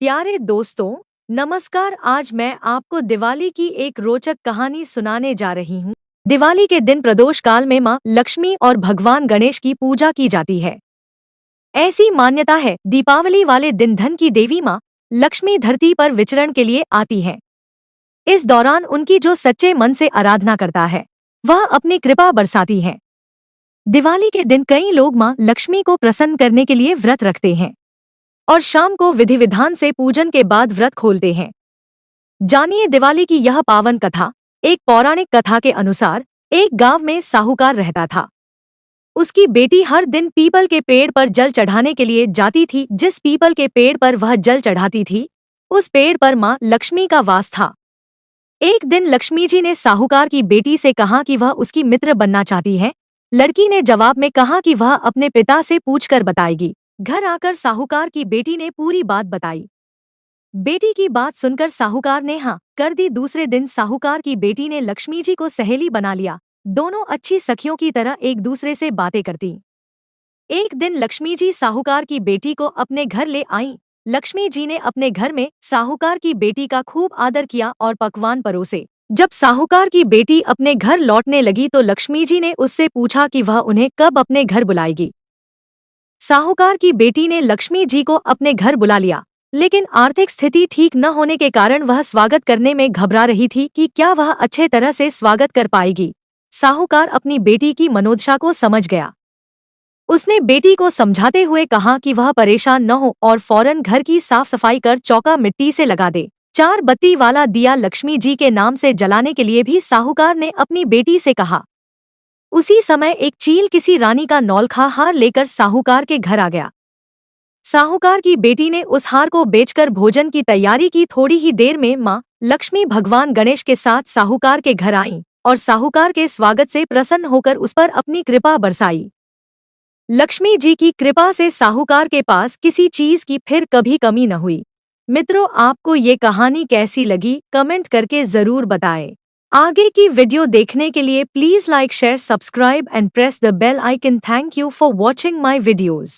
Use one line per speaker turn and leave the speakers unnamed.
प्यारे दोस्तों, नमस्कार। आज मैं आपको दिवाली की एक रोचक कहानी सुनाने जा रही हूँ। दिवाली के दिन प्रदोष काल में माँ लक्ष्मी और भगवान गणेश की पूजा की जाती है। ऐसी मान्यता है, दीपावली वाले दिन धन की देवी माँ लक्ष्मी धरती पर विचरण के लिए आती हैं। इस दौरान उनकी जो सच्चे मन से आराधना करता है, वह अपनी कृपा बरसाती है। दिवाली के दिन कई लोग माँ लक्ष्मी को प्रसन्न करने के लिए व्रत रखते हैं और शाम को विधि विधान से पूजन के बाद व्रत खोलते हैं। जानिए दिवाली की यह पावन कथा। एक पौराणिक कथा के अनुसार एक गांव में साहूकार रहता था। उसकी बेटी हर दिन पीपल के पेड़ पर जल चढ़ाने के लिए जाती थी। जिस पीपल के पेड़ पर वह जल चढ़ाती थी, उस पेड़ पर माँ लक्ष्मी का वास था। एक दिन लक्ष्मी जी ने साहूकार की बेटी से कहा कि वह उसकी मित्र बनना चाहती है। लड़की ने जवाब में कहा कि वह अपने पिता से पूछकर बताएगी। घर आकर साहूकार की बेटी ने पूरी बात बताई। बेटी की बात सुनकर साहूकार ने हाँ कर दी। दूसरे दिन साहूकार की बेटी ने लक्ष्मी जी को सहेली बना लिया। दोनों अच्छी सखियों की तरह एक दूसरे से बातें करती। एक दिन लक्ष्मी जी साहूकार की बेटी को अपने घर ले आईं। लक्ष्मी जी ने अपने घर में साहूकार की बेटी का खूब आदर किया और पकवान परोसे। जब साहूकार की बेटी अपने घर लौटने लगी तो लक्ष्मी जी ने उससे पूछा कि वह उन्हें कब अपने घर बुलाएगी। साहूकार की बेटी ने लक्ष्मी जी को अपने घर बुला लिया, लेकिन आर्थिक स्थिति ठीक न होने के कारण वह स्वागत करने में घबरा रही थी कि क्या वह अच्छे तरह से स्वागत कर पाएगी। साहूकार अपनी बेटी की मनोदशा को समझ गया। उसने बेटी को समझाते हुए कहा कि वह परेशान न हो और फौरन घर की साफ सफाई कर चौका मिट्टी से लगा दे। 4 बत्ती वाला दिया लक्ष्मी जी के नाम से जलाने के लिए भी साहूकार ने अपनी बेटी से कहा। उसी समय एक चील किसी रानी का नौलखा हार लेकर साहूकार के घर आ गया। साहूकार की बेटी ने उस हार को बेचकर भोजन की तैयारी की। थोड़ी ही देर में माँ लक्ष्मी भगवान गणेश के साथ साहूकार के घर आईं और साहूकार के स्वागत से प्रसन्न होकर उस पर अपनी कृपा बरसाई। लक्ष्मी जी की कृपा से साहूकार के पास किसी चीज की फिर कभी कमी न हुई। मित्रों, आपको ये कहानी कैसी लगी कमेंट करके जरूर बताएं। आगे की वीडियो देखने के लिए please like share subscribe and press the bell icon. Thank you for watching my videos.